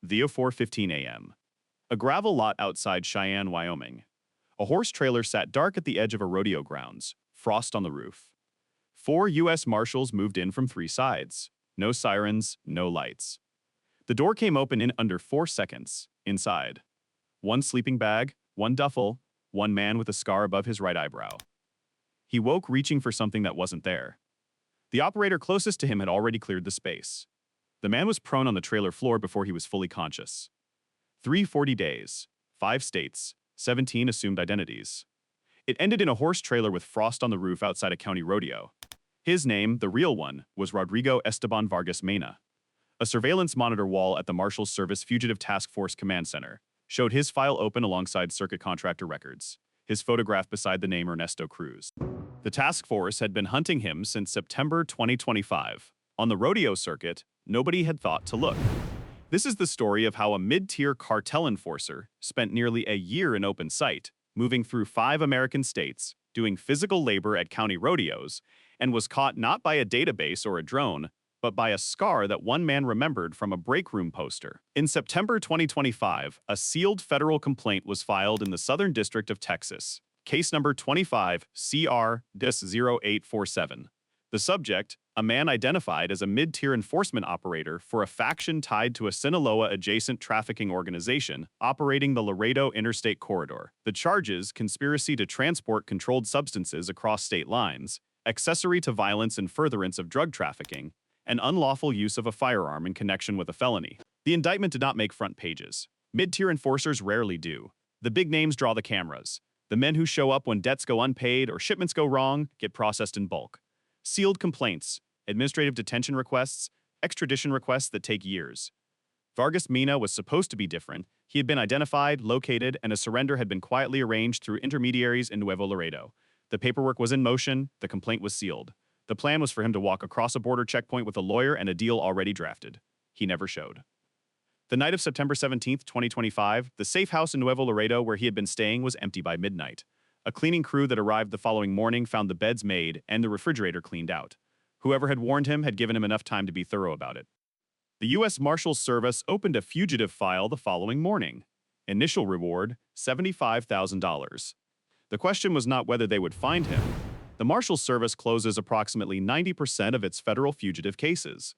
via 4:15 a.m. A gravel lot outside Cheyenne, Wyoming. A horse trailer sat dark at the edge of a rodeo grounds, frost on the roof. 4 U.S. Marshals moved in from 3 sides. No sirens, no lights. The door came open in under 4 seconds. Inside, 1 sleeping bag, 1 duffel, 1 man with a scar above his right eyebrow. He woke reaching for something that wasn't there. The operator closest to him had already cleared the space. The man was prone on the trailer floor before he was fully conscious. 340 days, 5 states, 17 assumed identities. It ended in a horse trailer with frost on the roof outside a county rodeo. His name, the real one, was Rodrigo Vargas-Mena. A surveillance monitor wall at the Marshals Service Fugitive Task Force Command Center showed his file open alongside circuit contractor records, his photograph beside the name Ernesto Cruz. The task force had been hunting him since September 2025. On the rodeo circuit, nobody had thought to look. This is the story of how a mid-tier cartel enforcer spent nearly a year in open sight, moving through 5 American states, doing physical labor at county rodeos, and was caught not by a database or a drone, but by a scar that one man remembered from a break room poster. In September 2025, a sealed federal complaint was filed in the Southern District of Texas, case number 25-CR-0847. The subject, a man identified as a mid-tier enforcement operator for a faction tied to a Sinaloa-adjacent trafficking organization operating the Laredo Interstate Corridor. The charges: conspiracy to transport controlled substances across state lines, accessory to violence and furtherance of drug trafficking, and unlawful use of a firearm in connection with a felony. The indictment did not make front pages. Mid-tier enforcers rarely do. The big names draw the cameras. The men who show up when debts go unpaid or shipments go wrong get processed in bulk. Sealed complaints, administrative detention requests, extradition requests that take years. Vargas-Mena was supposed to be different. He had been identified, located, and a surrender had been quietly arranged through intermediaries in Nuevo Laredo. The paperwork was in motion, the complaint was sealed. The plan was for him to walk across a border checkpoint with a lawyer and a deal already drafted. He never showed. The night of September 17, 2025, the safe house in Nuevo Laredo where he had been staying was empty by midnight. A cleaning crew that arrived the following morning found the beds made and the refrigerator cleaned out. Whoever had warned him had given him enough time to be thorough about it. The U.S. Marshals Service opened a fugitive file the following morning. Initial reward, $75,000. The question was not whether they would find him. The Marshals Service closes approximately 90% of its federal fugitive cases.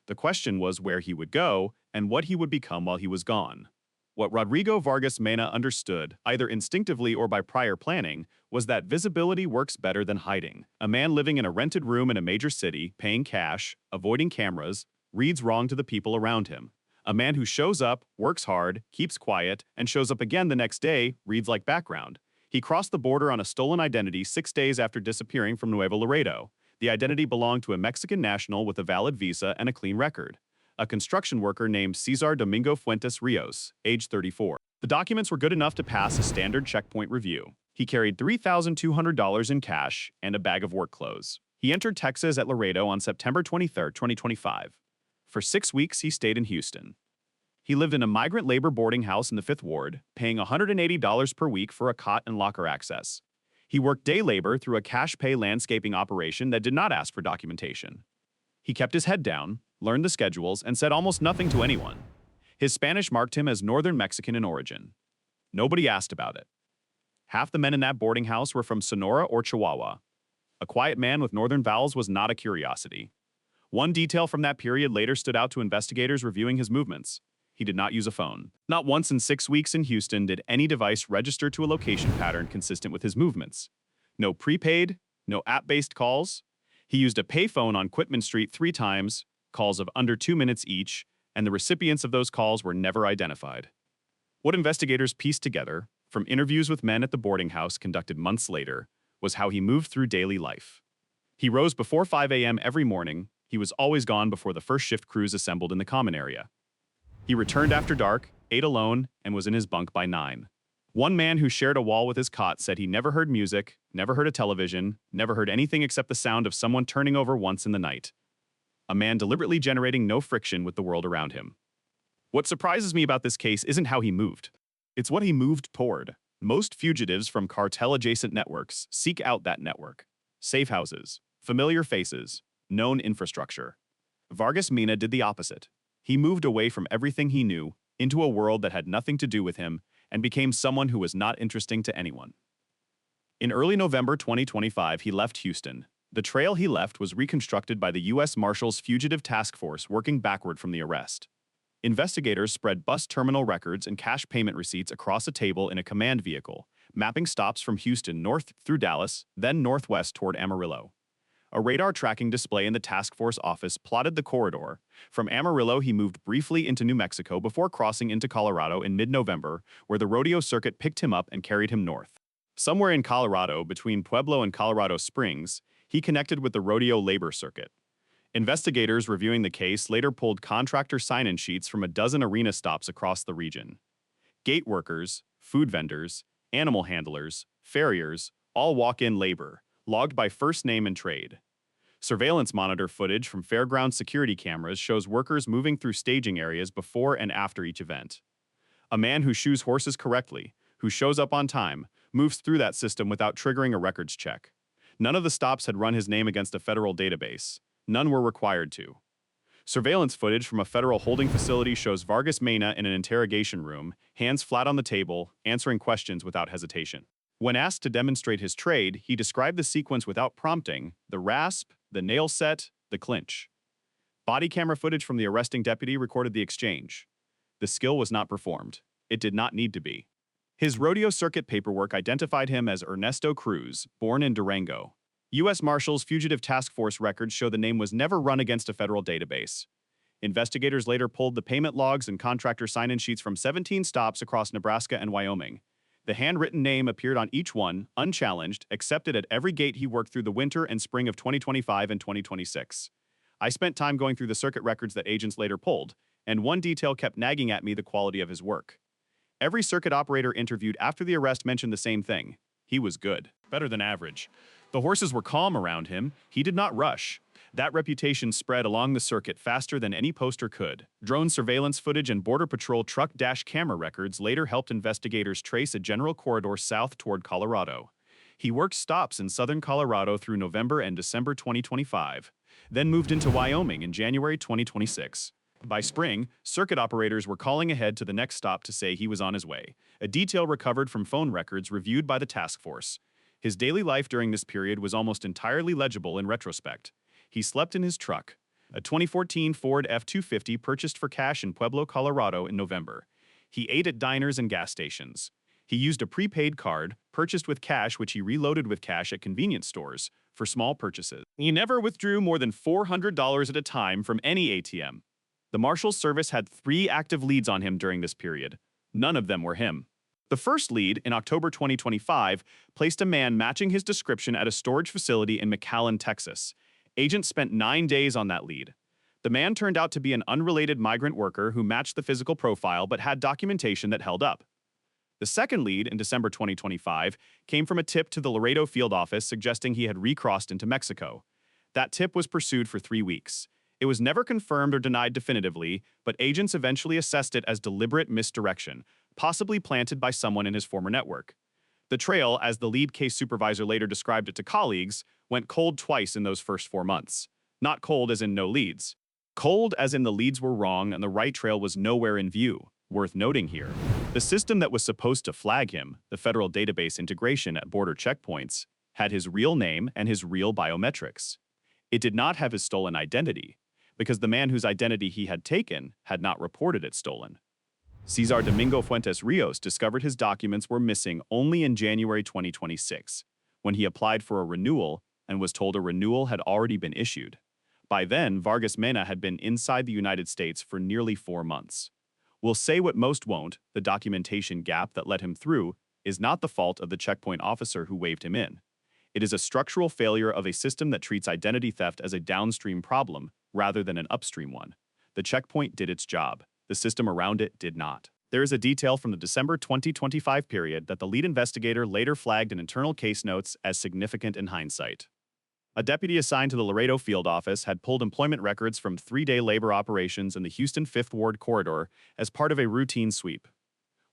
The question was where he would go and what he would become while he was gone. What Rodrigo Vargas-Mena understood, either instinctively or by prior planning, was that visibility works better than hiding. A man living in a rented room in a major city, paying cash, avoiding cameras, reads wrong to the people around him. A man who shows up, works hard, keeps quiet, and shows up again the next day reads like background. He crossed the border on a stolen identity 6 days after disappearing from Nuevo Laredo. The identity belonged to a Mexican national with a valid visa and a clean record, a construction worker named Cesar Domingo Fuentes Rios, age 34. The documents were good enough to pass a standard checkpoint review. He carried $3,200 in cash and a bag of work clothes. He entered Texas at Laredo on September 23, 2025. For 6 weeks, he stayed in Houston. He lived in a migrant labor boarding house in the 5th Ward, paying $180 per week for a cot and locker access. He worked day labor through a cash-pay landscaping operation that did not ask for documentation. He kept his head down, learned the schedules, and said almost nothing to anyone. His Spanish marked him as Northern Mexican in origin. Nobody asked about it. Half the men in that boarding house were from Sonora or Chihuahua. A quiet man with northern vowels was not a curiosity. One detail from that period later stood out to investigators reviewing his movements. He did not use a phone. Not once in 6 weeks in Houston did any device register to a location pattern consistent with his movements. No prepaid, no app-based calls. He used a payphone on Quitman Street 3 times, calls of under 2 minutes each, and the recipients of those calls were never identified. What investigators pieced together, from interviews with men at the boarding house conducted months later, was how he moved through daily life. He rose before 5 a.m. every morning. He was always gone before the first shift crews assembled in the common area. He returned after dark, ate alone, and was in his bunk by 9. One man who shared a wall with his cot said he never heard music, never heard a television, never heard anything except the sound of someone turning over once in the night. A man deliberately generating no friction with the world around him. What surprises me about this case isn't how he moved. It's what he moved toward. Most fugitives from cartel-adjacent networks seek out that network. Safe houses, familiar faces, known infrastructure. Vargas-Mena did the opposite. He moved away from everything he knew, into a world that had nothing to do with him, and became someone who was not interesting to anyone. In early November 2025, he left Houston. The trail he left was reconstructed by the U.S. Marshals Fugitive Task Force working backward from the arrest. Investigators spread bus terminal records and cash payment receipts across a table in a command vehicle, mapping stops from Houston north through Dallas, then northwest toward Amarillo. A radar tracking display in the task force office plotted the corridor. From Amarillo, he moved briefly into New Mexico before crossing into Colorado in mid-November, where the rodeo circuit picked him up and carried him north. Somewhere in Colorado, between Pueblo and Colorado Springs, he connected with the rodeo labor circuit. Investigators reviewing the case later pulled contractor sign-in sheets from a dozen arena stops across the region. Gate workers, food vendors, animal handlers, farriers, all walk-in labor, logged by first name and trade. Surveillance monitor footage from fairground security cameras shows workers moving through staging areas before and after each event. A man who shoes horses correctly, who shows up on time, moves through that system without triggering a records check. None of the stops had run his name against a federal database. None were required to. Surveillance footage from a federal holding facility shows Vargas-Mena in an interrogation room, hands flat on the table, answering questions without hesitation. When asked to demonstrate his trade, he described the sequence without prompting: the rasp, the nail set, the clinch. Body camera footage from the arresting deputy recorded the exchange. The skill was not performed. It did not need to be. His rodeo circuit paperwork identified him as Ernesto Cruz, born in Durango. U.S. Marshals Fugitive Task Force records show the name was never run against a federal database. Investigators later pulled the payment logs and contractor sign-in sheets from 17 stops across Nebraska and Wyoming. The handwritten name appeared on each one, unchallenged, accepted at every gate he worked through the winter and spring of 2025 and 2026. I spent time going through the circuit records that agents later pulled, and one detail kept nagging at me: the quality of his work. Every circuit operator interviewed after the arrest mentioned the same thing: he was good, better than average. The horses were calm around him. He did not rush. That reputation spread along the circuit faster than any poster could. Drone surveillance footage and Border Patrol truck dash camera records later helped investigators trace a general corridor south toward Colorado. He worked stops in southern Colorado through November and December 2025, then moved into Wyoming in January 2026. By spring, circuit operators were calling ahead to the next stop to say he was on his way, a detail recovered from phone records reviewed by the task force. His daily life during this period was almost entirely legible in retrospect. He slept in his truck, a 2014 Ford F-250 purchased for cash in Pueblo, Colorado in November. He ate at diners and gas stations. He used a prepaid card, purchased with cash, which he reloaded with cash at convenience stores for small purchases. He never withdrew more than $400 at a time from any ATM. The Marshals Service had 3 active leads on him during this period. None of them were him. The first lead, in October 2025, placed a man matching his description at a storage facility in McAllen, Texas. Agents spent 9 days on that lead. The man turned out to be an unrelated migrant worker who matched the physical profile but had documentation that held up. The second lead, in December 2025, came from a tip to the Laredo field office suggesting he had recrossed into Mexico. That tip was pursued for 3 weeks. It was never confirmed or denied definitively, but agents eventually assessed it as deliberate misdirection, possibly planted by someone in his former network. The trail, as the lead case supervisor later described it to colleagues, went cold twice in those first 4 months. Not cold as in no leads. Cold as in the leads were wrong and the right trail was nowhere in view. Worth noting here, the system that was supposed to flag him, the federal database integration at border checkpoints, had his real name and his real biometrics. It did not have his stolen identity, because the man whose identity he had taken had not reported it stolen. Cesar Domingo Fuentes Rios discovered his documents were missing only in January 2026, when he applied for a renewal and was told a renewal had already been issued. By then, Vargas-Mena had been inside the United States for nearly 4 months. We'll say what most won't: the documentation gap that let him through is not the fault of the checkpoint officer who waved him in. It is a structural failure of a system that treats identity theft as a downstream problem rather than an upstream one. The checkpoint did its job. The system around it did not. There is a detail from the December 2025 period that the lead investigator later flagged in internal case notes as significant in hindsight. A deputy assigned to the Laredo field office had pulled employment records from 3-day labor operations in the Houston 5th Ward corridor as part of a routine sweep.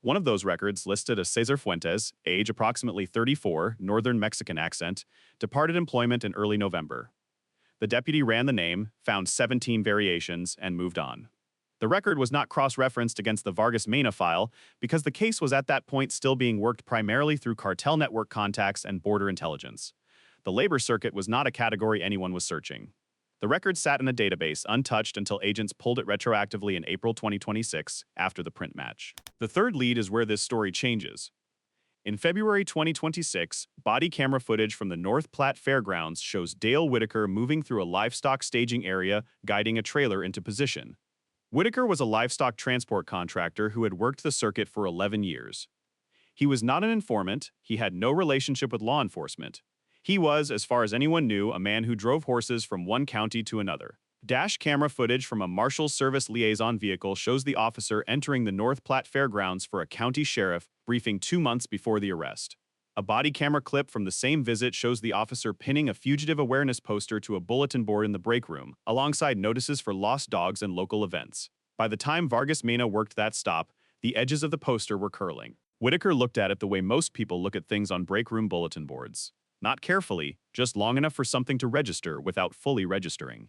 One of those records listed a Cesar Fuentes, age approximately 34, northern Mexican accent, departed employment in early November. The deputy ran the name, found 17 variations, and moved on. The record was not cross-referenced against the Vargas-Mena file because the case was at that point still being worked primarily through cartel network contacts and border intelligence. The labor circuit was not a category anyone was searching. The record sat in a database untouched until agents pulled it retroactively in April 2026 after the print match. The third lead is where this story changes. In February 2026, body camera footage from the North Platte Fairgrounds shows Dale Whitaker moving through a livestock staging area, guiding a trailer into position. Whitaker was a livestock transport contractor who had worked the circuit for 11 years. He was not an informant, he had no relationship with law enforcement. He was, as far as anyone knew, a man who drove horses from one county to another. Dash camera footage from a Marshals Service liaison vehicle shows the officer entering the North Platte Fairgrounds for a county sheriff briefing 2 months before the arrest. A body camera clip from the same visit shows the officer pinning a fugitive awareness poster to a bulletin board in the break room, alongside notices for lost dogs and local events. By the time Vargas-Mena worked that stop, the edges of the poster were curling. Whitaker looked at it the way most people look at things on break room bulletin boards. Not carefully, just long enough for something to register without fully registering.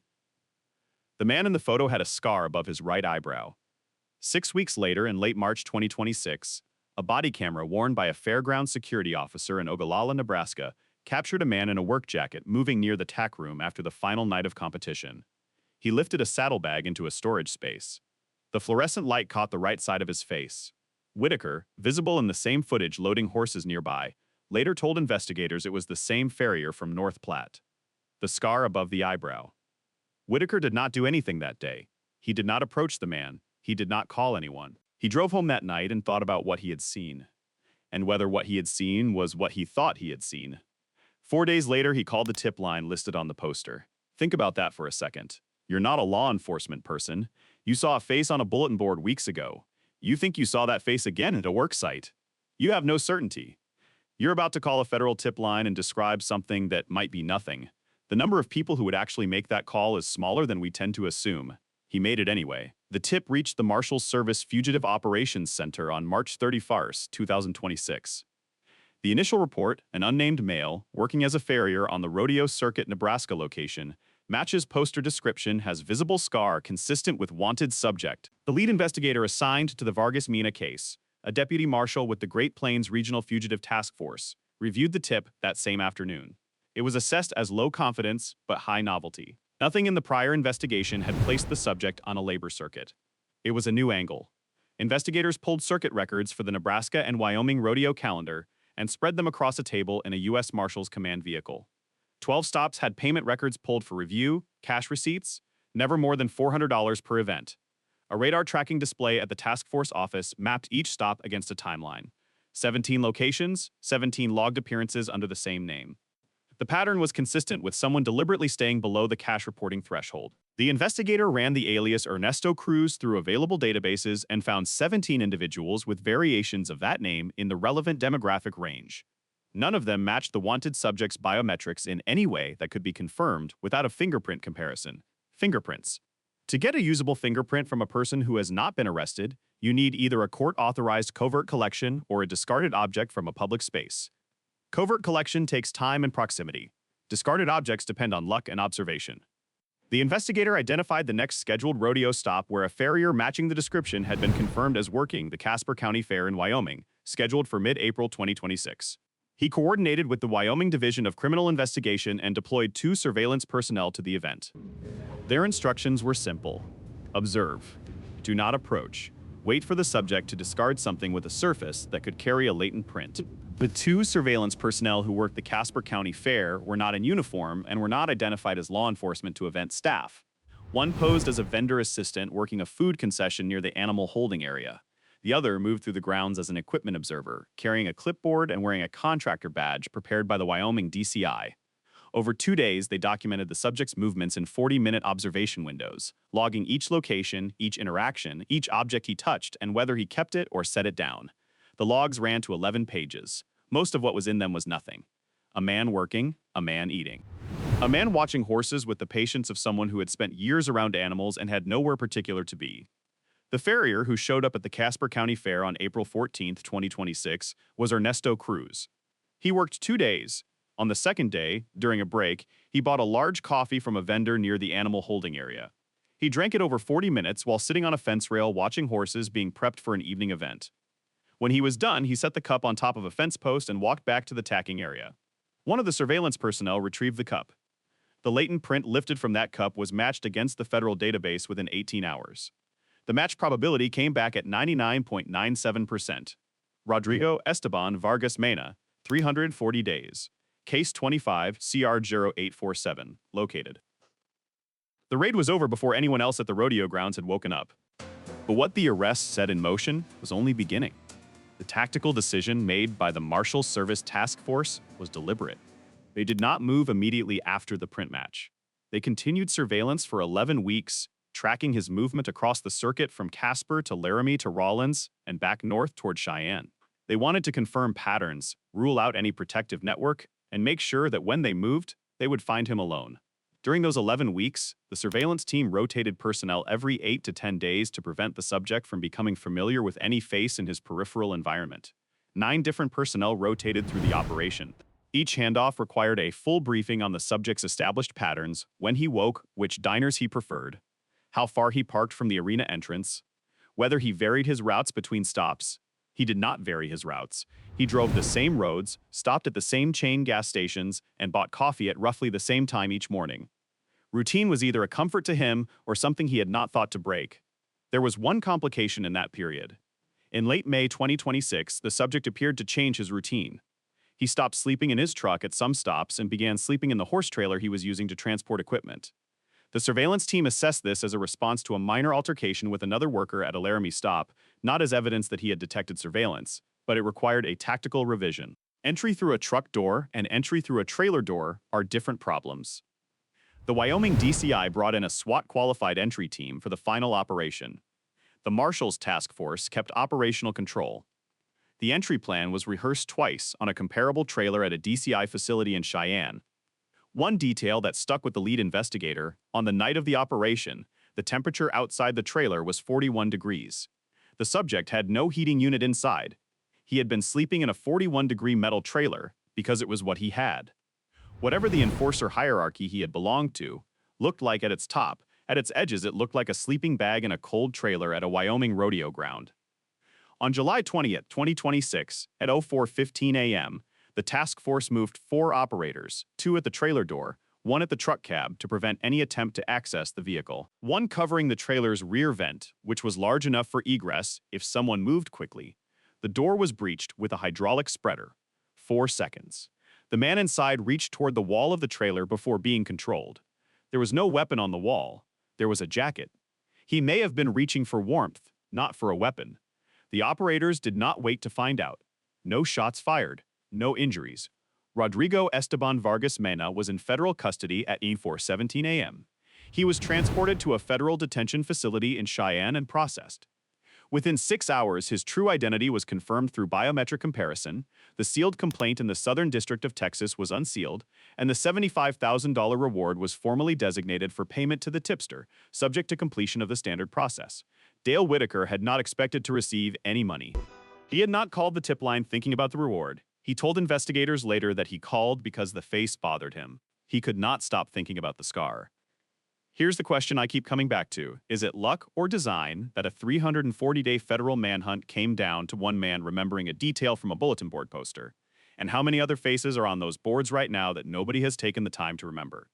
The man in the photo had a scar above his right eyebrow. 6 weeks later, in late March 2026, a body camera worn by a fairground security officer in Ogallala, Nebraska, captured a man in a work jacket moving near the tack room after the final night of competition. He lifted a saddlebag into a storage space. The fluorescent light caught the right side of his face. Whitaker, visible in the same footage loading horses nearby, later told investigators it was the same Farrier from North Platte. The scar above the eyebrow. Whitaker did not do anything that day. He did not approach the man. He did not call anyone. He drove home that night and thought about what he had seen, and whether what he had seen was what he thought he had seen. 4 days later, he called the tip line listed on the poster. Think about that for a second. You're not a law enforcement person. You saw a face on a bulletin board weeks ago. You think you saw that face again at a work site. You have no certainty. You're about to call a federal tip line and describe something that might be nothing. The number of people who would actually make that call is smaller than we tend to assume. He made it anyway. The tip reached the Marshals Service Fugitive Operations Center on March 31st, 2026. The initial report, an unnamed male, working as a farrier on the Rodeo Circuit, Nebraska location, matches poster description, has visible scar consistent with wanted subject. The lead investigator assigned to the Vargas-Mena case, a deputy marshal with the Great Plains Regional Fugitive Task Force, reviewed the tip that same afternoon. It was assessed as low confidence but high novelty. Nothing in the prior investigation had placed the subject on a labor circuit. It was a new angle. Investigators pulled circuit records for the Nebraska and Wyoming rodeo calendar and spread them across a table in a U.S. Marshals command vehicle. 12 stops had payment records pulled for review, cash receipts, never more than $400 per event. A radar tracking display at the task force office mapped each stop against a timeline. 17 locations, 17 logged appearances under the same name. The pattern was consistent with someone deliberately staying below the cash reporting threshold. The investigator ran the alias Ernesto Cruz through available databases and found 17 individuals with variations of that name in the relevant demographic range. None of them matched the wanted subject's biometrics in any way that could be confirmed without a fingerprint comparison. Fingerprints. To get a usable fingerprint from a person who has not been arrested, you need either a court-authorized covert collection or a discarded object from a public space. Covert collection takes time and proximity. Discarded objects depend on luck and observation. The investigator identified the next scheduled rodeo stop where a farrier matching the description had been confirmed as working the Casper County Fair in Wyoming, scheduled for mid-April 2026. He coordinated with the Wyoming Division of Criminal Investigation and deployed 2 surveillance personnel to the event. Their instructions were simple. Observe. Do not approach. Wait for the subject to discard something with a surface that could carry a latent print. The 2 surveillance personnel who worked the Casper County Fair were not in uniform and were not identified as law enforcement to event staff. One posed as a vendor assistant working a food concession near the animal holding area. The other moved through the grounds as an equipment observer, carrying a clipboard and wearing a contractor badge prepared by the Wyoming DCI. Over 2 days, they documented the subject's movements in 40-minute observation windows, logging each location, each interaction, each object he touched, and whether he kept it or set it down. The logs ran to 11 pages. Most of what was in them was nothing. A man working, a man eating. A man watching horses with the patience of someone who had spent years around animals and had nowhere particular to be. The farrier who showed up at the Casper County Fair on April 14, 2026, was Ernesto Cruz. He worked 2 days. On the second day, during a break, he bought a large coffee from a vendor near the animal holding area. He drank it over 40 minutes while sitting on a fence rail watching horses being prepped for an evening event. When he was done, he set the cup on top of a fence post and walked back to the tacking area. One of the surveillance personnel retrieved the cup. The latent print lifted from that cup was matched against the federal database within 18 hours. The match probability came back at 99.97%. Rodrigo Esteban Vargas-Mena, 340 days. Case 25 CR0847, located. The raid was over before anyone else at the rodeo grounds had woken up. But what the arrest set in motion was only beginning. The tactical decision made by the Marshals Service Task Force was deliberate. They did not move immediately after the print match. They continued surveillance for 11 weeks, tracking his movement across the circuit from Casper to Laramie to Rawlins and back north toward Cheyenne. They wanted to confirm patterns, rule out any protective network, and make sure that when they moved, they would find him alone. During those 11 weeks, the surveillance team rotated personnel every 8 to 10 days to prevent the subject from becoming familiar with any face in his peripheral environment. 9 different personnel rotated through the operation. Each handoff required a full briefing on the subject's established patterns, when he woke, which diners he preferred, how far he parked from the arena entrance, whether he varied his routes between stops. He did not vary his routes. He drove the same roads, stopped at the same chain gas stations, and bought coffee at roughly the same time each morning. Routine was either a comfort to him or something he had not thought to break. There was one complication in that period. In late May 2026, the subject appeared to change his routine. He stopped sleeping in his truck at some stops and began sleeping in the horse trailer he was using to transport equipment. The surveillance team assessed this as a response to a minor altercation with another worker at a Laramie stop, not as evidence that he had detected surveillance, but it required a tactical revision. Entry through a truck door and entry through a trailer door are different problems. The Wyoming DCI brought in a SWAT-qualified entry team for the final operation. The Marshals task force kept operational control. The entry plan was rehearsed twice on a comparable trailer at a DCI facility in Cheyenne. One detail that stuck with the lead investigator: on the night of the operation, the temperature outside the trailer was 41 degrees. The subject had no heating unit inside. He had been sleeping in a 41-degree metal trailer because it was what he had. Whatever the enforcer hierarchy he had belonged to looked like at its top, at its edges it looked like a sleeping bag in a cold trailer at a Wyoming rodeo ground. On July 20th, 2026, at 04:15 a.m., the task force moved 4 operators, 2 at the trailer door, 1 at the truck cab to prevent any attempt to access the vehicle. 1 covering the trailer's rear vent, which was large enough for egress if someone moved quickly. The door was breached with a hydraulic spreader. 4 seconds. The man inside reached toward the wall of the trailer before being controlled. There was no weapon on the wall. There was a jacket. He may have been reaching for warmth, not for a weapon. The operators did not wait to find out. No shots fired. No injuries. Rodrigo Esteban Vargas-Mena was in federal custody at 04:17 a.m. He was transported to a federal detention facility in Cheyenne and processed. Within 6 hours, his true identity was confirmed through biometric comparison, the sealed complaint in the Southern District of Texas was unsealed, and the $75,000 reward was formally designated for payment to the tipster, subject to completion of the standard process. Dale Whitaker had not expected to receive any money. He had not called the tip line thinking about the reward. He told investigators later that he called because the face bothered him. He could not stop thinking about the scar. Here's the question I keep coming back to. Is it luck or design that a 340-day federal manhunt came down to one man remembering a detail from a bulletin board poster? And how many other faces are on those boards right now that nobody has taken the time to remember?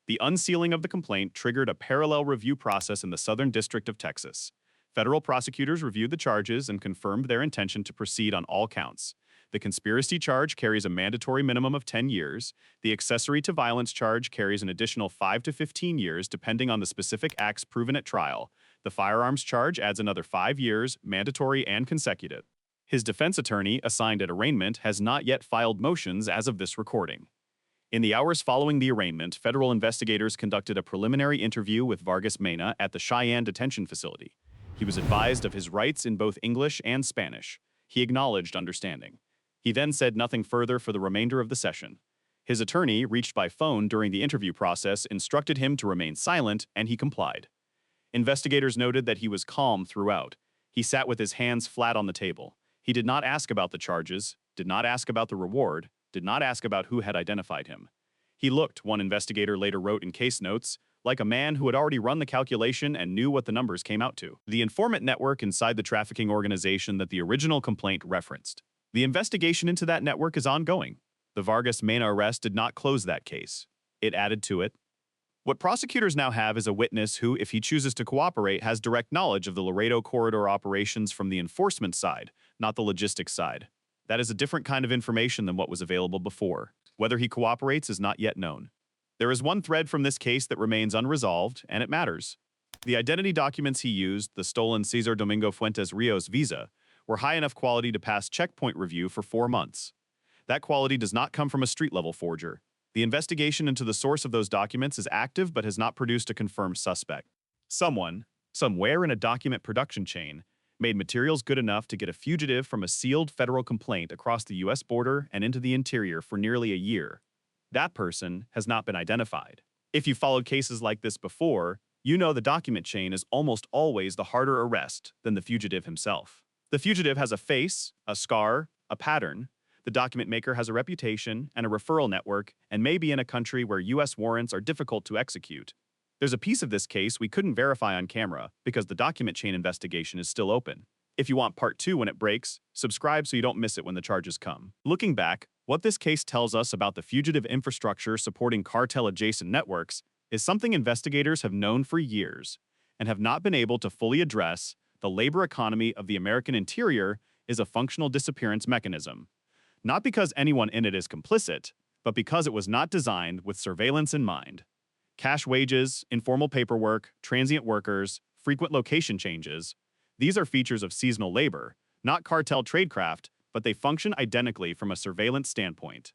The unsealing of the complaint triggered a parallel review process in the Southern District of Texas. Federal prosecutors reviewed the charges and confirmed their intention to proceed on all counts. The conspiracy charge carries a mandatory minimum of 10 years. The accessory to violence charge carries an additional 5 to 15 years depending on the specific acts proven at trial. The firearms charge adds another 5 years, mandatory and consecutive. His defense attorney, assigned at arraignment, has not yet filed motions as of this recording. In the hours following the arraignment, federal investigators conducted a preliminary interview with Vargas-Mena at the Cheyenne detention facility. He was advised of his rights in both English and Spanish. He acknowledged understanding. He then said nothing further for the remainder of the session. His attorney, reached by phone during the interview process, instructed him to remain silent, and he complied. Investigators noted that he was calm throughout. He sat with his hands flat on the table. He did not ask about the charges, did not ask about the reward, did not ask about who had identified him. He looked, one investigator later wrote in case notes, like a man who had already run the calculation and knew what the numbers came out to. The informant network inside the trafficking organization that the original complaint referenced. The investigation into that network is ongoing. The Vargas-Mena arrest did not close that case. It added to it. What prosecutors now have is a witness who, if he chooses to cooperate, has direct knowledge of the Laredo corridor operations from the enforcement side, not the logistics side. That is a different kind of information than what was available before. Whether he cooperates is not yet known. There is one thread from this case that remains unresolved, and it matters. The identity documents he used, the stolen Cesar Domingo Fuentes Rios visa, were high enough quality to pass checkpoint review for 4 months. That quality does not come from a street-level forger. The investigation into the source of those documents is active but has not produced a confirmed suspect. Someone, somewhere in a document production chain, made materials good enough to get a fugitive from a sealed federal complaint across the U.S. border and into the interior for nearly a year. That person has not been identified. If you followed cases like this before, you know the document chain is almost always the harder arrest than the fugitive himself. The fugitive has a face, a scar, a pattern. The document maker has a reputation and a referral network and may be in a country where U.S. warrants are difficult to execute. There's a piece of this case we couldn't verify on camera because the document chain investigation is still open. If you want part 2 when it breaks, subscribe so you don't miss it when the charges come. Looking back, what this case tells us about the fugitive infrastructure supporting cartel-adjacent networks is something investigators have known for years and have not been able to fully address. The labor economy of the American interior is a functional disappearance mechanism. Not because anyone in it is complicit, but because it was not designed with surveillance in mind. Cash wages, informal paperwork, transient workers, frequent location changes. These are features of seasonal labor, not cartel tradecraft, but they function identically from a surveillance standpoint.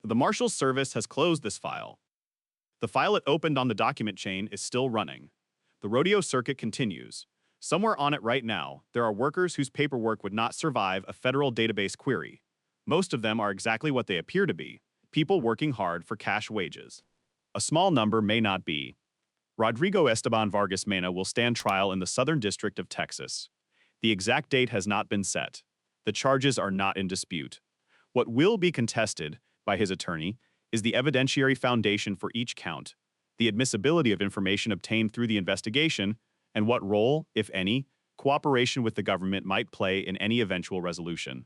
The Marshals Service has closed this file. The file it opened on the document chain is still running. The Rodeo circuit continues. Somewhere on it right now, there are workers whose paperwork would not survive a federal database query. Most of them are exactly what they appear to be, people working hard for cash wages. A small number may not be. Rodrigo Vargas-Mena will stand trial in the Southern District of Texas. The exact date has not been set. The charges are not in dispute. What will be contested by his attorney is the evidentiary foundation for each count, the admissibility of information obtained through the investigation, and what role, if any, cooperation with the government might play in any eventual resolution.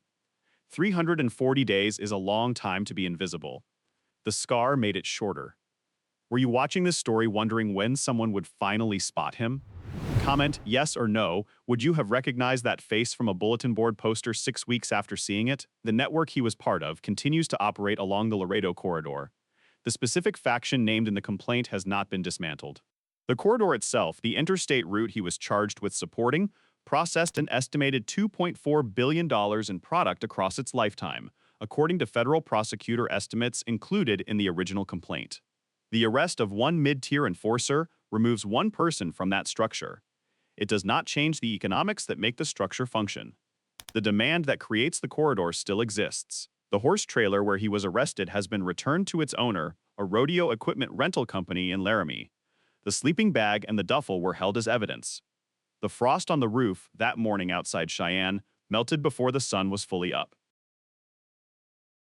340 days is a long time to be invisible. The scar made it shorter. Were you watching this story wondering when someone would finally spot him? Comment yes or no, would you have recognized that face from a bulletin board poster 6 weeks after seeing it? The network he was part of continues to operate along the Laredo corridor. The specific faction named in the complaint has not been dismantled. The corridor itself, the interstate route he was charged with supporting, processed an estimated $2.4 billion in product across its lifetime, according to federal prosecutor estimates included in the original complaint. The arrest of one mid-tier enforcer removes one person from that structure. It does not change the economics that make the structure function. The demand that creates the corridor still exists. The horse trailer where he was arrested has been returned to its owner, a rodeo equipment rental company in Laramie. The sleeping bag and the duffel were held as evidence. The frost on the roof that morning outside Cheyenne melted before the sun was fully up.